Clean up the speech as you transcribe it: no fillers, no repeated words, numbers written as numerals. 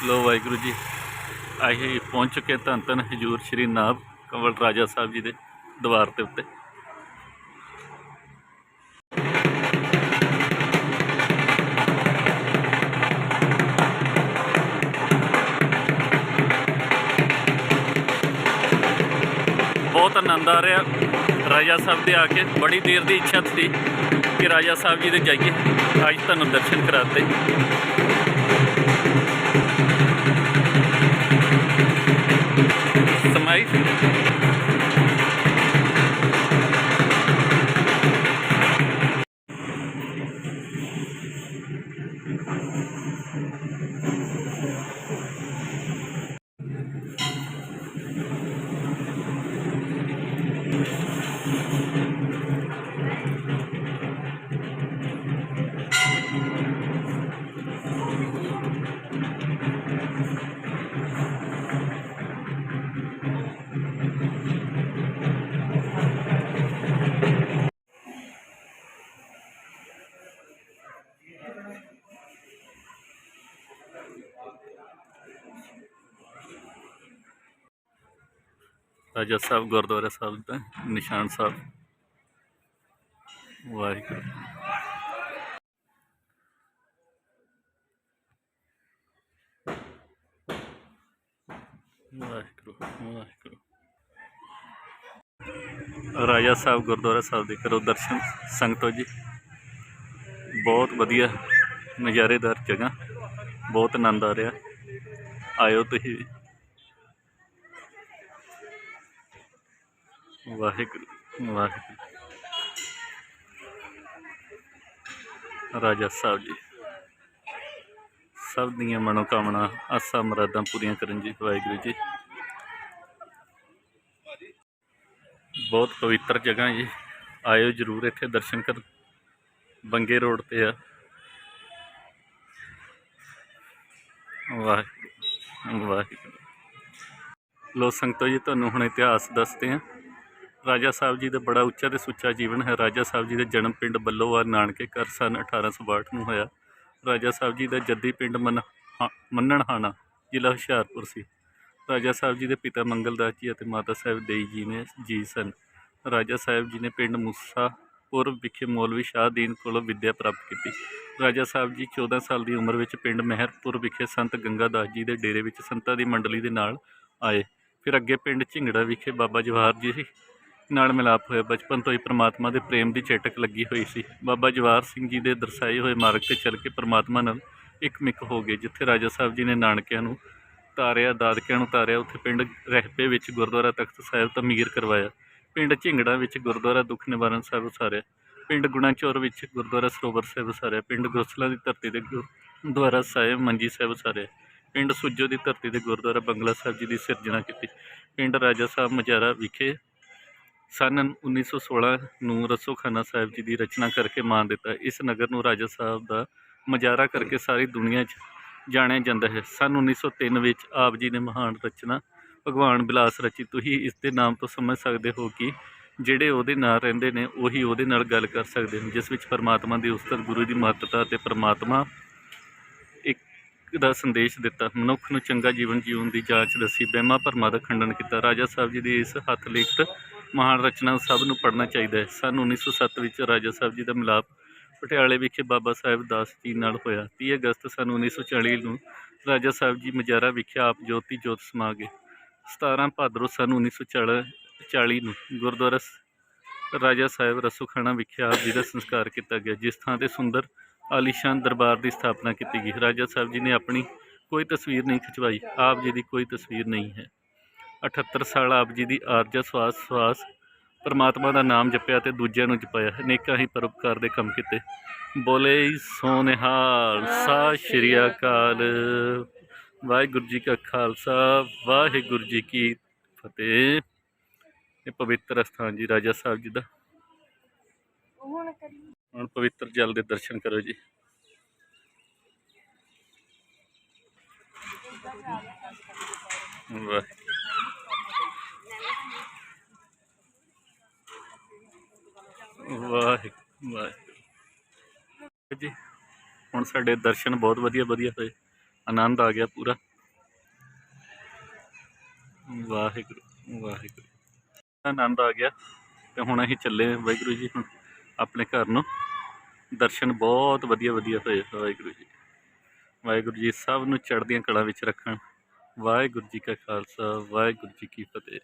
लो वाहिगुरू जी असीं पहुँच चुके धन धन हजूर श्री नाभ कंवल राजा साहब जी के दरबार के उत्ते। बहुत आनंद आ रहा राजा साहब के आके। बड़ी देर की इच्छा थी कि राजा साहब जी दे जाइए, अज तुहानूं दर्शन कराते। समाई राजा साहब गुरुद्वारा साहब का निशान साहब। वाहिगुरू वाहिगुरू वाहिगुरू। राजा साहब गुरुद्वारा साहब के करो दर्शन संगतो जी। बहुत वधिया नज़ारेदार जगह, बहुत आनंद आ रहा। आयो तुसीं। वाहिगुरू वाहिगुरू। राजा साहब जी सब दियां मनोकामना आसा मुरादां पूरियां करन जी। वाहिगुरू जी बहुत पवित्र जगह जी, आयो जरूर इत्थे दर्शन कर। बंगे रोड पे आ। वाहिगुरू वाहिगुरू। लो संगतो जी तुहानूं हुण इतिहास दसते हैं। राजा साहब जी का बड़ा उच्चा ते सुच्चा जीवन है। राजा साहब जी के जन्म पिंड बल्लोवाल नानके घर सन 1862 में होया। राजा साहब जी का जद्दी पिंड मन्नणहाना जिला हुशियारपुर सी। राजा साहब जी के पिता मंगलदास जी और माता साहब देई जी ने जी सन। राजा साहब जी ने पिंड मूसापुर विखे मौलवी शाहदीन कोलों विद्या प्राप्त की। राजा साहब जी 14 साल की उम्र में पिंड मेहरपुर विखे संत गंगादास जी के डेरे में संतां की मंडली के नाल आए। फिर अगे पिंड झिंगड़ा विखे बाबा जवाहर जी नाल मिलाप होया। बचपन तो ही परमात्मा के प्रेम की चटक लगी हुई सी। बाबा जवाहर सिंह जी के दर्शाए हुए मार्ग से चल के परमात्मा नाल एक मिक हो गए। जिथे राजा साहब जी ने नानकिਆਂ ਨੂੰ तारिया, दादकिਆਂ ਨੂੰ तारिया, उत्थे पिंड रहपे विच गुरुद्वारा तख्त साहिब तमीर करवाया। पिंड झिंगड़ा विच गुरुद्वारा दुख निवारण साहिब उसारिया। पिंड गुणाचौर विच गुरुद्वारा सरोवर साहिब उसारिया। पिंड गुरसला की धरती के गुरुद्वारा साहिब मंजी साहिब उसारिया। पिंड सुजो की धरती के गुरुद्वारा बंगला साहिब जी की सिरजना की। पिंड राजा साहब मजारा विखे सन 1916 ਨੂੰ रसोखाना साहिब जी की रचना करके मान दिता। इस नगर ਨੂੰ राजा साहब का मजारा करके सारी दुनिया जाणिया जाता है। सन 1903 में आप जी ने महान रचना भगवान बिलास रची। तुसीं इसके नाम तो समझ सकते हो कि ਜਿਹੜੇ ਉਹਦੇ ਨਾਲ ਰਹਿੰਦੇ ਨੇ ਉਹੀ ਉਹਦੇ ਨਾਲ ਗੱਲ ਕਰ ਸਕਦੇ ਹਨ, ਜਿਸ ਵਿੱਚ ਪਰਮਾਤਮਾ ਦੀ ਉਸਤਤ, ਗੁਰੂ ਦੀ ਮਹੱਤਤਾ ਅਤੇ ਪਰਮਾਤਮਾ ਇੱਕ ਦਾ ਸੰਦੇਸ਼ ਦਿੱਤਾ। ਮਨੁੱਖ ਨੂੰ ਚੰਗਾ ਜੀਵਨ ਜੀਉਣ ਦੀ ਜਾਂਚ ਦੱਸੀ, ਵਹਿਮਾਂ ਭਰਮਾਂ ਦਾ ਖੰਡਨ ਕੀਤਾ। ਰਾਜਾ ਸਾਹਿਬ ਜੀ ਦੀ ਇਸ ਹੱਥ ਲਿਖਤ महान रचना सब नूं पढ़ना चाहिए है। सन 1907 में राजा साहब जी का मिलाप पटियाले विखे बाबा साहिब दास जी नाल होया। 30 अगस्त सन 1940 में राजा साहब जी मजारा विखे आप ज्योति जोत समा गए। 17 भादरों सन 1940 में गुरुद्वारा राजा साहब रसोखाना विखे आप जी का संस्कार किया गया, जिस थां ते सुंदर आलीशान दरबार की स्थापना की गई। राजा साहब जी ने अपनी कोई तस्वीर नहीं खिंचवाई। आप जी की कोई तस्वीर नहीं है। 78 साल आप जी की आरजा सवास सवास परमात्मा का नाम जपिया तो दूजिਆਂ ਨੂੰ जपाया। अनेकों ही परोपकार के काम किए। बोले सोनिहाल सत श्री अकाल। वाहिगुरू जी का खालसा वाहिगुरू जी की फतेह। ये पवित्र स्थान जी राजा साहब जी का। हुण पवित्र जल के दर्शन करो जी। वाह वाह वाह जी। हुण साडे दर्शन बहुत वधिया होए, आनंद आ गया पूरा। ਵਾਹਿਗੁਰੂ ਵਾਹਿਗੁਰੂ। ਆਨੰਦ ਆ ਗਿਆ ਤੇ ਹੁਣ ਅਸੀਂ ਚੱਲੇ ਹਾਂ ਵਾਹਿਗੁਰੂ ਜੀ ਹੁਣ ਆਪਣੇ ਘਰ ਨੂੰ। ਦਰਸ਼ਨ ਬਹੁਤ ਵਧੀਆ ਵਧੀਆ ਹੋਏ ਵਾਹਿਗੁਰੂ ਜੀ। ਵਾਹਿਗੁਰੂ ਜੀ ਸਭ ਨੂੰ ਚੜ੍ਹਦੀਆਂ ਕਲਾਂ ਵਿੱਚ ਰੱਖਣ। ਵਾਹਿਗੁਰੂ ਜੀ ਕਾ ਖਾਲਸਾ ਵਾਹਿਗੁਰੂ ਜੀ ਕੀ ਫਤਿਹ।